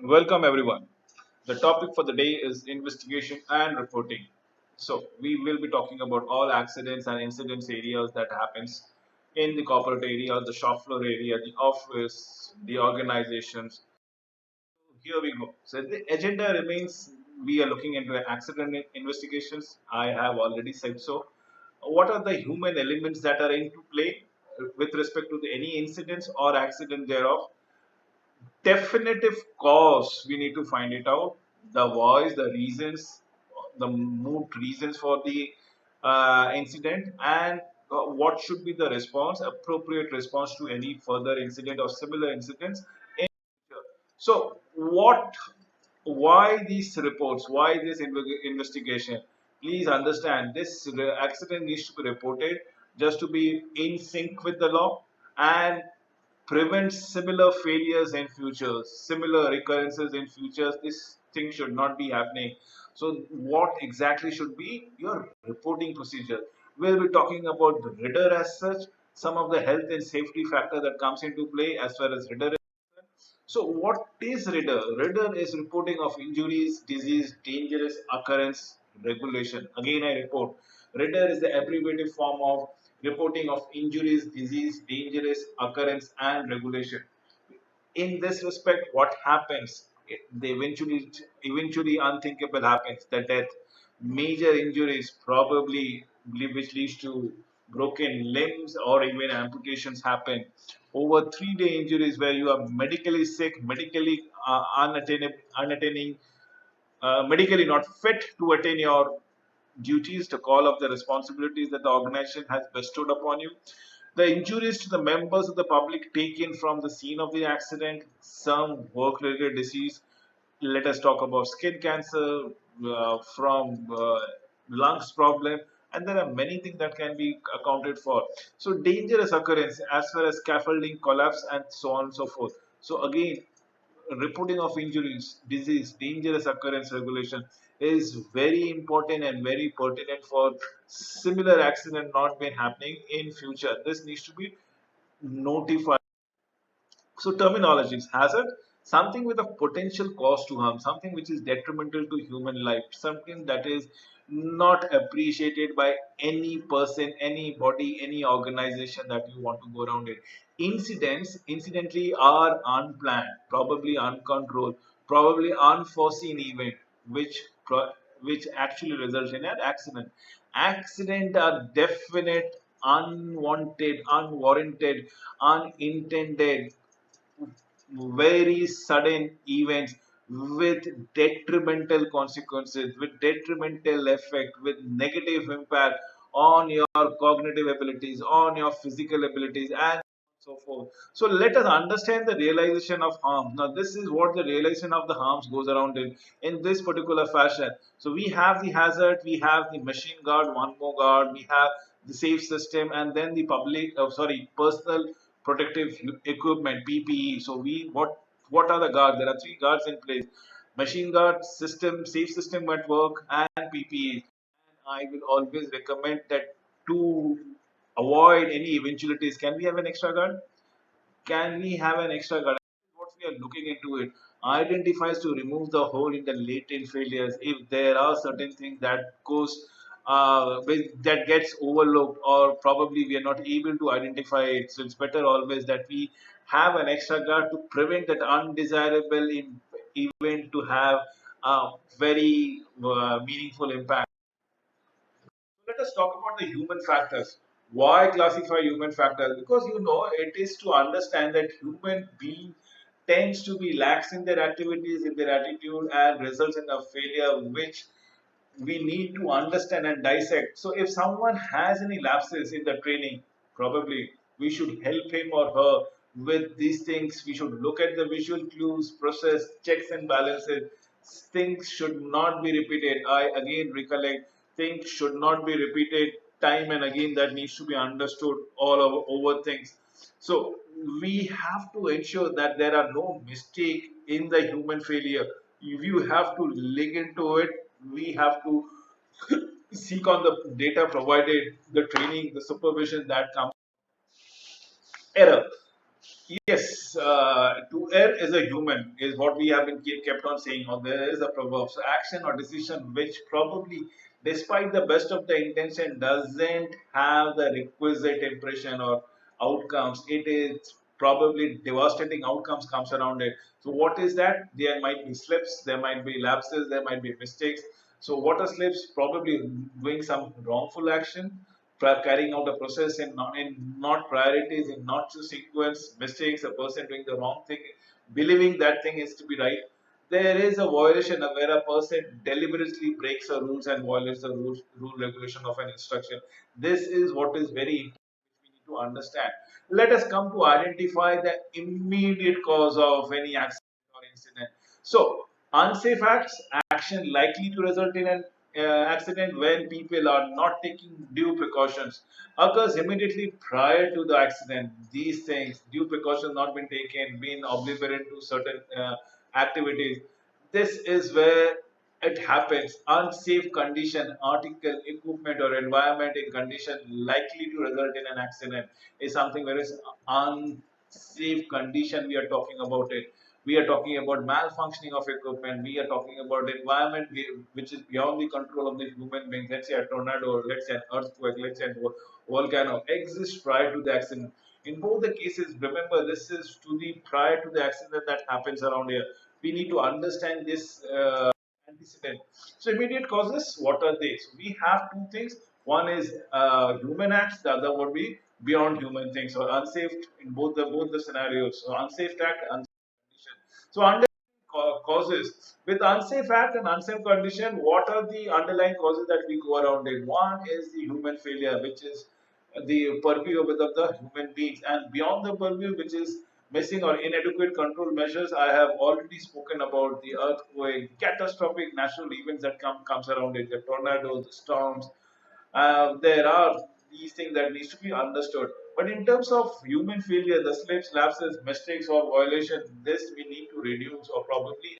Welcome everyone. The topic for the day is investigation and reporting. So we will be talking about all accidents and incidents areas that happens in the corporate area, the shop floor area, the office, the organizations. Here we go. So the agenda remains we are looking into accident investigations. I have already said so. What are the human elements that are into play with respect to any incidents or accident thereof? Definitive cause we need to find it out, the voice, the reasons, the mood reasons for the incident, and what should be the response, appropriate response to any further incident or similar incidents in future. So what, why these reports, why this investigation? Please understand this accident needs to be reported just to be in sync with the law and prevent similar failures in future, similar recurrences in futures. This thing should not be happening. So what exactly should be your reporting procedure? We'll be talking about the reader as such, some of the health and safety factor that comes into play as far as reader. So, what is RIDDER? RIDDER is reporting of injuries, disease, dangerous occurrence, regulation. Again, I report. RIDDER is the abbreviated form of reporting of injuries, disease, dangerous occurrence, and regulation. In this respect, what happens? They eventually unthinkable happens. The death, major injuries, probably which leads to broken limbs or even amputations happen. Over 3 day injuries where you are medically sick, medically unattaining, medically not fit to attain your duties, to call of the responsibilities that the organization has bestowed upon you. The injuries to the members of the public taken from the scene of the accident, some work related disease. Let us talk about skin cancer, from lungs problem, and there are many things that can be accounted for. So, dangerous occurrence as far as scaffolding collapse and so on and so forth. So, again, reporting of injuries, disease, dangerous occurrence regulation is very important and very pertinent for similar accident not been happening in future. This needs to be notified. So terminologies: hazard, something with a potential cause to harm, something which is detrimental to human life, something that is not appreciated by any person, any body, any organization that you want to go around it. Incidents, incidentally, are unplanned, probably uncontrolled, probably unforeseen event, which which actually result in an accident. Accident are definite, unwanted, unwarranted, unintended, very sudden events with detrimental consequences, with detrimental effect, with negative impact on your cognitive abilities, on your physical abilities, and so forth. So let us understand the realization of harm. Now, this is what the realization of the harms goes around in this particular fashion. So we have the hazard, we have the machine guard, one more guard, we have the safe system, and then the public, sorry, personal protective equipment, PPE. So we what are the guards? There are three guards in place: machine guard, system, safe system at work, and PPE. I will always recommend that to avoid any eventualities. Can we have an extra guard? Can we have an extra guard? What we are looking into it identifies to remove the hole in the latent failures. If there are certain things that goes that gets overlooked, or probably we are not able to identify it, so it's better always that we have an extra guard to prevent that undesirable event to have a very meaningful impact. Let us talk about the human factors. Why classify human factors? Because it is to understand that human being tends to be lax in their activities, in their attitude, and results in a failure which we need to understand and dissect. So if someone has any lapses in the training, probably we should help him or her with these things. We should look at the visual clues, process, checks and balances. Things should not be repeated. I again recollect, things should not be repeated time and again. That needs to be understood all over things. So we have to ensure that there are no mistake in the human failure. If you have to look into it, we have to seek on the data provided, the training, the supervision that comes. Error. Yes, to err is a human, is what we have been kept on saying. Or there is a proverb. So, action or decision which probably, despite the best of the intention, doesn't have the requisite impression or outcomes. It is probably devastating outcomes comes around it. So, what is that? There might be slips, there might be lapses, there might be mistakes. So, what are slips? Probably doing some wrongful action, carrying out a process in not priorities, in not to sequence, mistakes, a person doing the wrong thing, believing that thing is to be right. There is a violation of where a person deliberately breaks the rules and violates the rule regulation of an instruction. This is what is very important, we need to understand. Let us come to identify the immediate cause of any accident or incident. So, unsafe action likely to result in an accident when people are not taking due precautions occurs immediately prior to the accident. These things, due precautions not been taken, been oblivious to certain activities. This is where it happens. Unsafe condition, article, equipment, or environment in condition likely to result in an accident is something where it's unsafe condition we are talking about it. We are talking about malfunctioning of equipment. We are talking about environment which is beyond the control of the human being. Let's say a tornado, let's say an earthquake, let's say a volcano exists prior to the accident. In both the cases, remember this is to the prior to the accident that happens around here. We need to understand this antecedent. So immediate causes, what are they? So we have two things. One is human acts. The other would be beyond human things or unsafe in both the scenarios. So unsafe act, unsafe condition. So under causes with unsafe act and unsafe condition, what are the underlying causes that we go around it? One is the human failure, which is the purview of the human beings, and beyond the purview, which is missing or inadequate control measures. I have already spoken about the earthquake, catastrophic natural events that comes around it, the tornadoes, the storms. There are these things that needs to be understood. But in terms of human failure, the slips, lapses, mistakes, or violation, this we need to reduce or probably.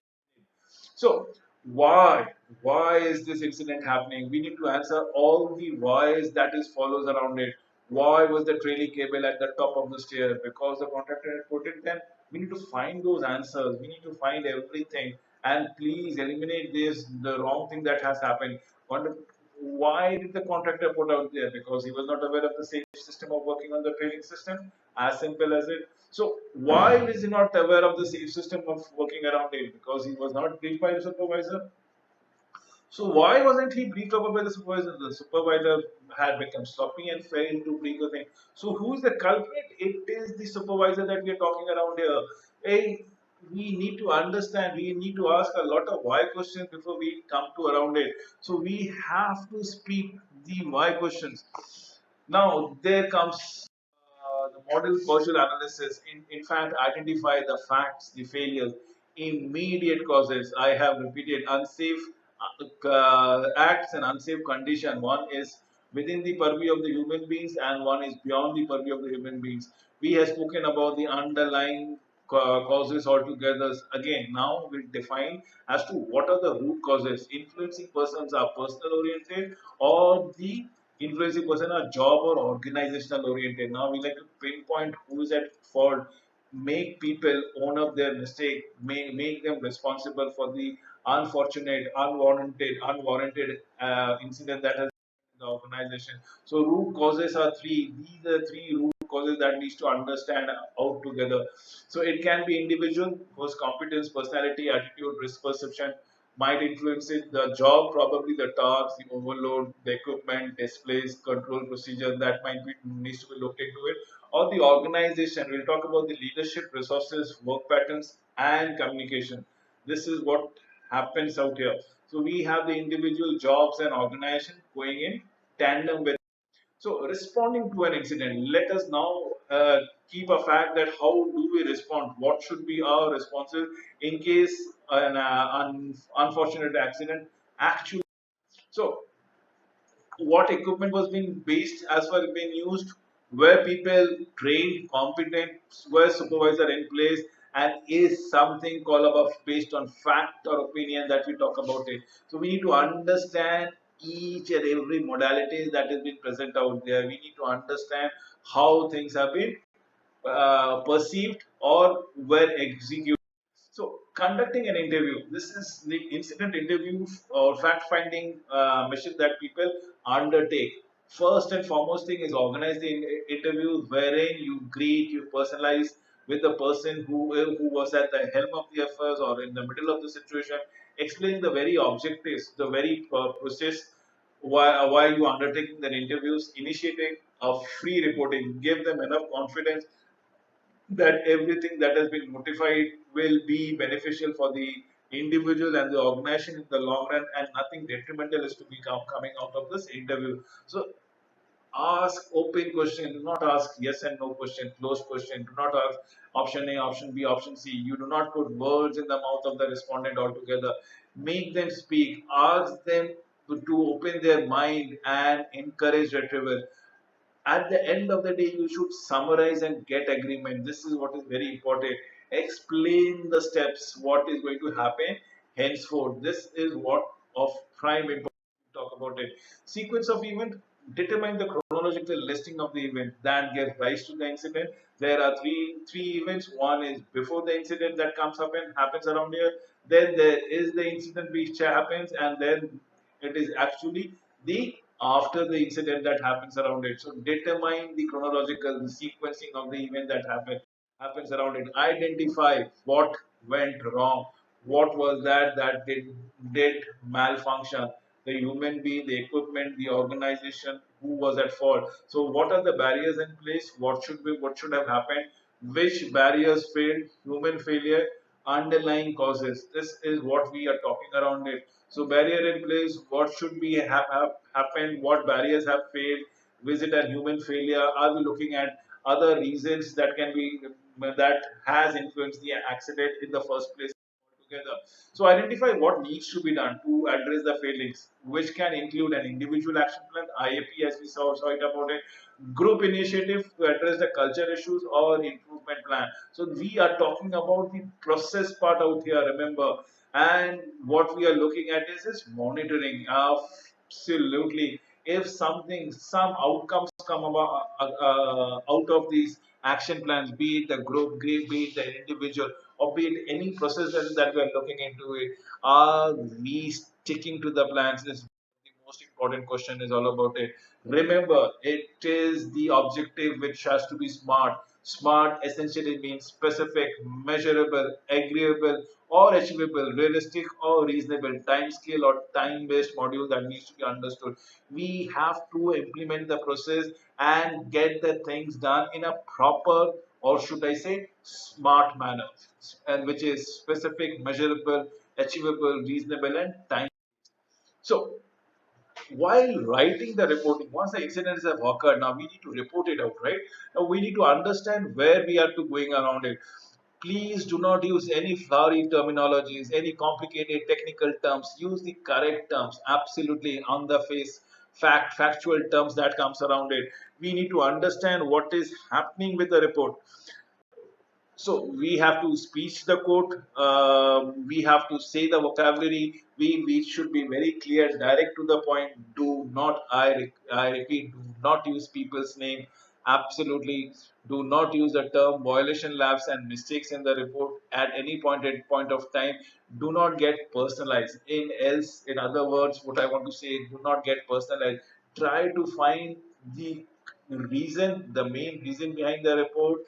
So why? Why is this incident happening? We need to answer all the whys that is follows around it. Why was the trailing cable at the top of the stair? Because the contractor had put it then. We need to find those answers. We need to find everything and please eliminate this the wrong thing that has happened. Why did the contractor put out there? Because he was not aware of the safe system of working on the trailing system. As simple as it. So why is he not aware of the safe system of working around it? Because he was not briefed by the supervisor. So why wasn't he briefed over by the supervisor? The supervisor had become sloppy and failed to brief the thing. So who is the culprit? It is the supervisor that we are talking around here. Hey, we need to understand. We need to ask a lot of why questions before we come to around it. So we have to speak the why questions. Now there comes the model causal analysis. In fact, identify the facts, the failures, immediate causes. I have repeated unsafe acts and unsafe condition. One is within the purview of the human beings, and one is beyond the purview of the human beings. We have spoken about the underlying causes altogether. Again, now we define as to what are the root causes. Influencing persons are personal oriented, or the influencing person are job or organizational oriented. Now we like to pinpoint who is at fault, make people own up their mistake, make them responsible for the unfortunate, unwarranted incident that has happened in the organization. So root causes are three. These are three root causes that needs to understand out together. So it can be individual, whose competence, personality, attitude, risk perception might influence it. The job, probably the tasks, the overload, the equipment, displays, control procedure that might be needs to be looked into it. Or the organization, we'll talk about the leadership, resources, work patterns, and communication. This is what happens out here. So we have the individual jobs and organization going in tandem with. So responding to an incident, let us now keep a fact that how do we respond? What should be our responses in case an unfortunate accident actually. So what equipment was being based as far as being used, were people trained, competent, were supervisor in place, and is something called about based on fact or opinion that we talk about it. So we need to understand each and every modality that is being present out there. We need to understand how things have been perceived or were executed. So, conducting an interview. This is the incident interview or fact-finding mission that people undertake. First and foremost thing is organize the interview wherein you greet, you personalize with the person who was at the helm of the affairs or in the middle of the situation. Explain the very objectives, the very process why you undertaking the interviews, initiating a free reporting, give them enough confidence that everything that has been notified will be beneficial for the individual and the organization in the long run, and nothing detrimental is to be coming out of this interview. So ask open question, do not ask yes and no question, closed question, do not ask option A, option B, option C. You do not put words in the mouth of the respondent altogether. Make them speak, ask them to open their mind and encourage retrieval. At the end of the day, you should summarize and get agreement. This is what is very important. Explain the steps, what is going to happen henceforth. This is what of prime importance to talk about it. Sequence of event, determine the chronological listing of the event that give rise to the incident. There are three events. One is before the incident that comes up and happens around here, then there is the incident which happens, and then it is actually the after the incident that happens around it. So determine the chronological, the sequencing of the event that happens around it. Identify what went wrong, what was that did malfunction, the human being, the equipment, the organization, who was at fault. So what are the barriers in place? What should have happened? Which barriers failed? Human failure, underlying causes. This is what we are talking around it. So barrier in place, what should be have happened, what barriers have failed, visit and human failure. Are we looking at other reasons that can be that has influenced the accident in the first place altogether? So identify what needs to be done to address the failings, which can include an individual action plan, IAP as we saw it about it, group initiative to address the culture issues or improvement plan. So we are talking about the process part out here, remember. And what we are looking at is monitoring. Absolutely. If some outcomes come about out of these action plans, be it the group, be it the individual, or be it any process that we are looking into it, are we sticking to the plans? Is the most important question is all about it. Remember, it is the objective which has to be smart. Smart essentially means specific, measurable, agreeable, or achievable, realistic or reasonable, time scale or time based module that needs to be understood. We have to implement the process and get the things done in a proper, or should I say smart manner, and which is specific, measurable, achievable, reasonable, and time. So while writing the reporting, once the incidents have occurred, now we need to report it out, right? Now we need to understand where we are to going around it. Please do not use any flowery terminologies, any complicated technical terms. Use the correct terms, absolutely on the face, factual terms that comes around it. We need to understand what is happening with the report. So we have to speech the quote, we have to say the vocabulary, we should be very clear, direct to the point. Do not, I repeat, do not use people's name. Absolutely, do not use the term violation labs and mistakes in the report at any point of time. Do not get personalized in other words, what I want to say, do not get personalized. Try to find the reason, the main reason behind the report,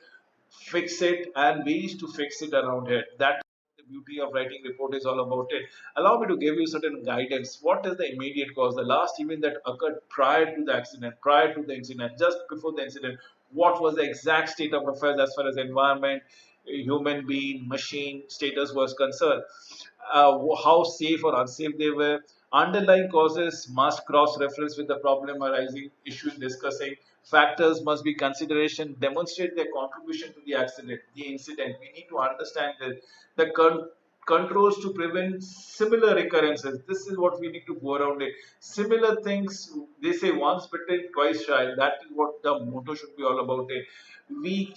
fix it, and ways to fix it around it. That the beauty of writing report is all about it. Allow me to give you certain guidance. What is the immediate cause, the last event that occurred prior to the accident, prior to the incident, just before the incident? What was the exact state of affairs as far as environment, human being, machine status was concerned? How safe or unsafe they were. Underlying causes must cross reference with the problem arising, issue discussing. Factors must be consideration, demonstrate their contribution to the accident, the incident. We need to understand that the controls to prevent similar recurrences. This is what we need to go around it. Similar things, they say once bitten, twice shy. That is what the motto should be all about it. We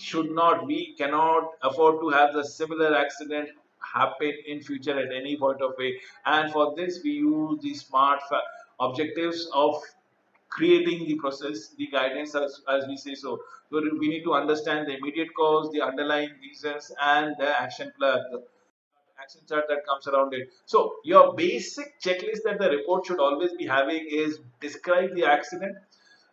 cannot afford to have the similar accident happen in future at any point of way. And for this, we use the smart objectives of creating the process, the guidance, as we say so. So we need to understand the immediate cause, the underlying reasons, and the action plan, the action chart that comes around it. So your basic checklist that the report should always be having is describe the accident.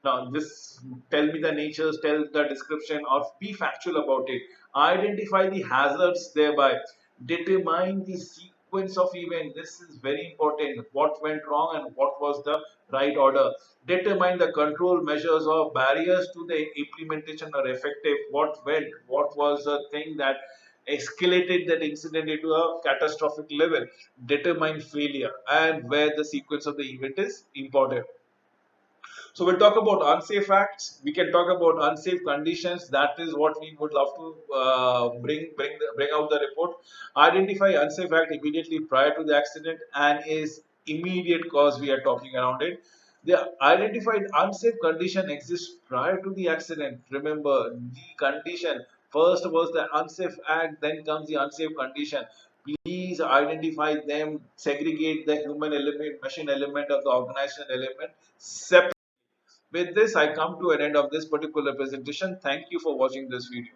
Now, this tell me the natures, tell the description, or be factual about it. Identify the hazards thereby. Determine the sequence of event. This is very important. What went wrong and what was the right order. Determine the control measures or barriers to the implementation are effective. What went, what was the thing that escalated that incident into a catastrophic level. Determine failure and where the sequence of the event is important. So we'll talk about unsafe acts. We can talk about unsafe conditions. That is what we would love to bring out the report. Identify unsafe act immediately prior to the accident and is immediate cause we are talking around it. The identified unsafe condition exists prior to the accident. Remember the condition first was the unsafe act, then comes the unsafe condition. Please identify them, segregate the human element, machine element of the organization element separately. With this, I come to an end of this particular presentation. Thank you for watching this video.